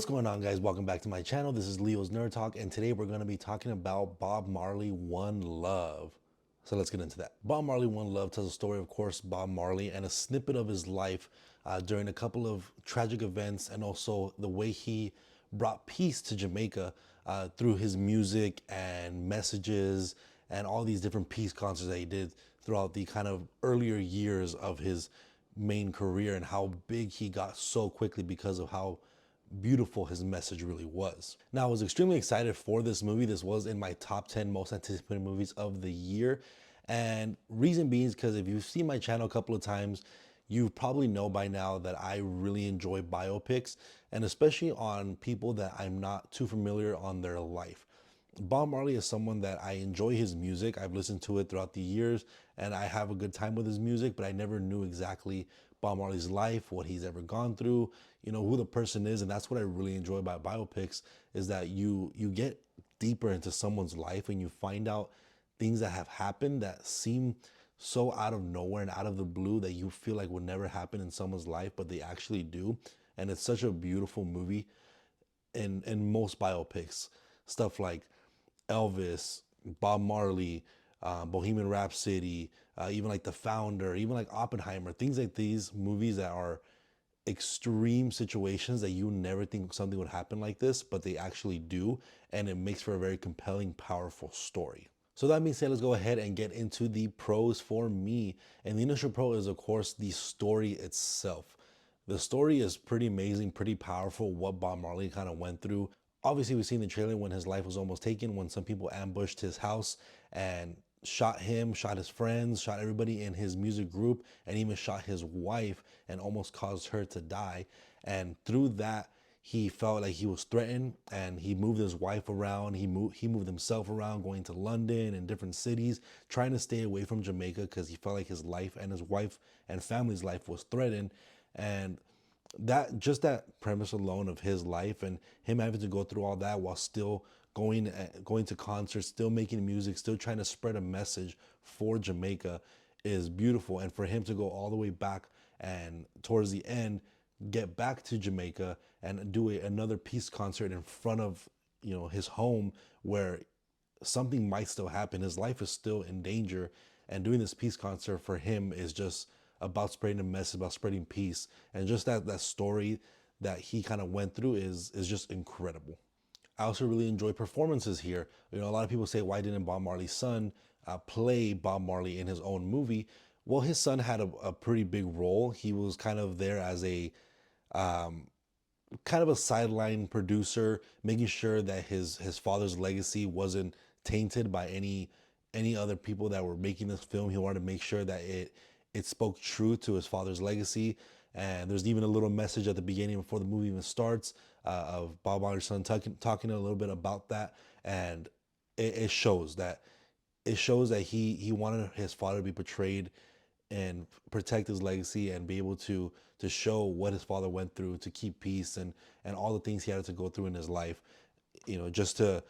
going on, guys? Welcome back to my channel. This is Leo's Nerd Talk, and today we're going to be talking about Bob Marley One Love. So let's get into that. Bob Marley One Love tells the story, of course, Bob Marley and a snippet of his life during a couple of tragic events, and also the way he brought peace to Jamaica through his music and messages and all these different peace concerts that he did throughout the kind of earlier years of his main career, and how big he got so quickly because of how beautiful his message really was. Now, I was extremely excited for this movie. This was in my top 10 most anticipated movies of the year. And reason being is because if you've seen my channel a couple of times, you probably know by now that I really enjoy biopics, and especially on people that I'm not too familiar on their life. Bob Marley is someone that I enjoy his music. I've listened to it throughout the years and I have a good time with his music, but I never knew exactly Bob Marley's life, what he's ever gone through, who the person is. And that's what I really enjoy about biopics, is that you get deeper into someone's life and you find out things that have happened that seem so out of nowhere and out of the blue that you feel like would never happen in someone's life, but they actually do. And it's such a beautiful movie in most biopics. Stuff like Elvis, Bob Marley, Bohemian Rhapsody, even like The Founder, even like Oppenheimer, things like these movies that are extreme situations that you never think something would happen like this, but they actually do. And it makes for a very compelling, powerful story. So that being said, let's go ahead and get into the pros for me. And the initial pro is, of course, the story itself. The story is pretty amazing, pretty powerful, what Bob Marley kind of went through. Obviously, we've seen the trailer when his life was almost taken, when some people ambushed his house and shot him, shot his friends, shot everybody in his music group, and even shot his wife and almost caused her to die. And through that, he felt like he was threatened, and he moved his wife around. He moved himself around, going to London and different cities, trying to stay away from Jamaica because he felt like his life and his wife and family's life was threatened. And that premise alone of his life and him having to go through all that while still going to concerts, still making music, still trying to spread a message for Jamaica is beautiful. And for him to go all the way back and towards the end get back to Jamaica and do another peace concert in front of his home, where something might still happen, his life is still in danger, and doing this peace concert for him is just about spreading a message, about spreading peace. And just that story that he kind of went through is just incredible. I also really enjoy performances here. A lot of people say, why didn't Bob Marley's son play Bob Marley in his own movie? Well, his son had a pretty big role. He was kind of there as a kind of a sideline producer, making sure that his father's legacy wasn't tainted by any other people that were making this film. He wanted to make sure that it spoke true to his father's legacy. And there's even a little message at the beginning before the movie even starts of Bob Marley's son talking a little bit about that. And it shows that he wanted his father to be portrayed and protect his legacy and be able to show what his father went through to keep peace, and all the things he had to go through in his life, just to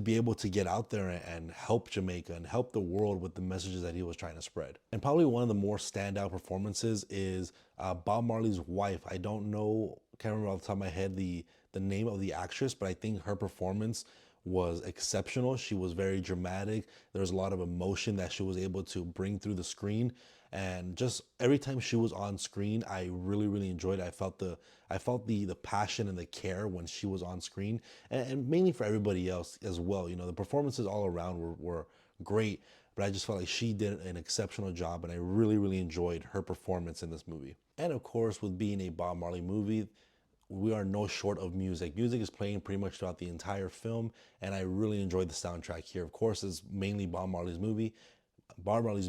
be able to get out there and help Jamaica and help the world with the messages that he was trying to spread. And probably one of the more standout performances is Bob Marley's wife. I don't know, can't remember off the top of my head the name of the actress, but I think her performance was exceptional. She was very dramatic. There was a lot of emotion that she was able to bring through the screen. And just every time she was on screen, I really, really enjoyed it. I felt the passion and the care when she was on screen, and mainly for everybody else as well. The performances all around were great, but I just felt like she did an exceptional job, and I really, really enjoyed her performance in this movie. And of course, with being a Bob Marley movie, we are no short of music. Music is playing pretty much throughout the entire film, and I really enjoyed the soundtrack here. Of course, it's mainly Bob Marley's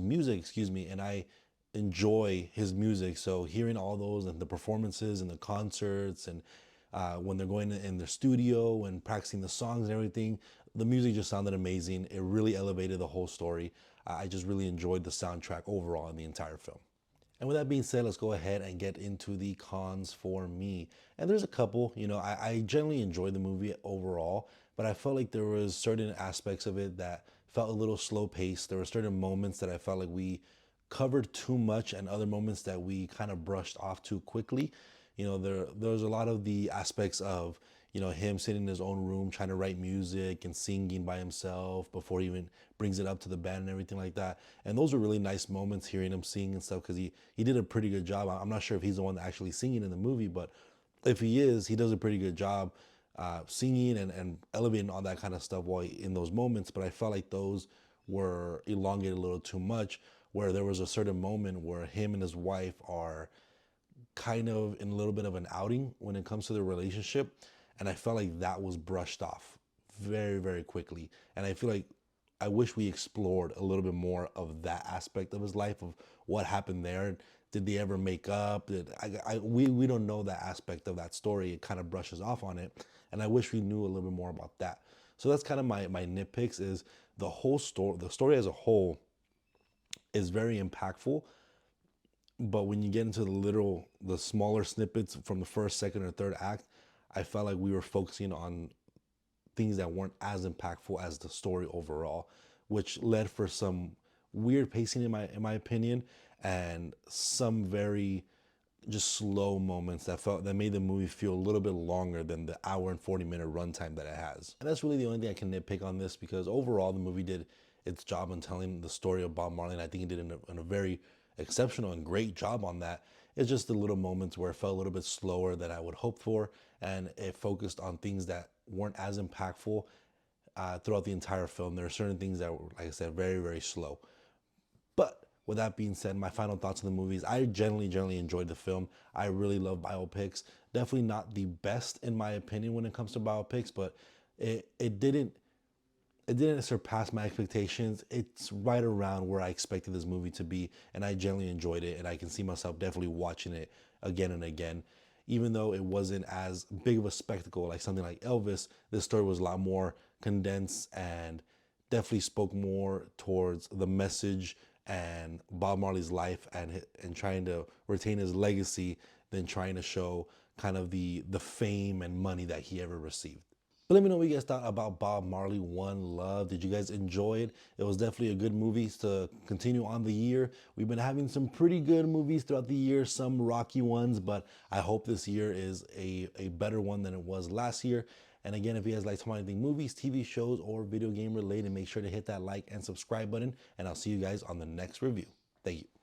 music, excuse me, and I enjoy his music. So hearing all those and the performances and the concerts, and when they're going in their studio and practicing the songs and everything, the music just sounded amazing. It really elevated the whole story. I just really enjoyed the soundtrack overall in the entire film. And with that being said, let's go ahead and get into the cons for me. And there's a couple. I generally enjoyed the movie overall, but I felt like there was certain aspects of it that felt a little slow paced. There were certain moments that I felt like we covered too much, and other moments that we kind of brushed off too quickly. There's a lot of the aspects of, him sitting in his own room trying to write music and singing by himself before he even brings it up to the band and everything like that. And those were really nice moments hearing him sing and stuff, because he did a pretty good job. I'm not sure if he's the one actually singing in the movie, but if he is, he does a pretty good job singing and elevating all that kind of stuff while in those moments. But I felt like those were elongated a little too much, where there was a certain moment where him and his wife are kind of in a little bit of an outing when it comes to their relationship. And I felt like that was brushed off very, very quickly. And I feel like I wish we explored a little bit more of that aspect of his life, of what happened there. Did they ever make up? We don't know that aspect of that story. It kind of brushes off on it. And I wish we knew a little bit more about that. So that's kind of my nitpicks, is the story as a whole is very impactful, but when you get into the smaller snippets from the first, second, or third act, I felt like we were focusing on things that weren't as impactful as the story overall, which led for some weird pacing in my opinion, and some very just slow moments that made the movie feel a little bit longer than the hour and 40-minute runtime that it has. And that's really the only thing I can nitpick on this, because overall the movie did its job in telling the story of Bob Marley, and I think it did in a very exceptional and great job on that. It's just the little moments where it felt a little bit slower than I would hope for, and it focused on things that weren't as impactful throughout the entire film. There are certain things that were, like I said, very, very slow. But with that being said, my final thoughts on the movies: I generally enjoyed the film. I really love biopics. Definitely not the best in my opinion when it comes to biopics, but it didn't surpass my expectations. It's right around where I expected this movie to be, and I generally enjoyed it, and I can see myself definitely watching it again and again. Even though it wasn't as big of a spectacle like something like Elvis, this story was a lot more condensed and definitely spoke more towards the message and Bob Marley's life, and trying to retain his legacy, than trying to show kind of the fame and money that he ever received. But let me know what you guys thought about Bob Marley One Love. Did you guys enjoy it? It was definitely a good movie to continue on the year. We've been having some pretty good movies throughout the year, some rocky ones, but I hope this year is a better one than it was last year. And again, if you guys like talking about anything movies, TV shows, or video game related, make sure to hit that like and subscribe button, and I'll see you guys on the next review. Thank you.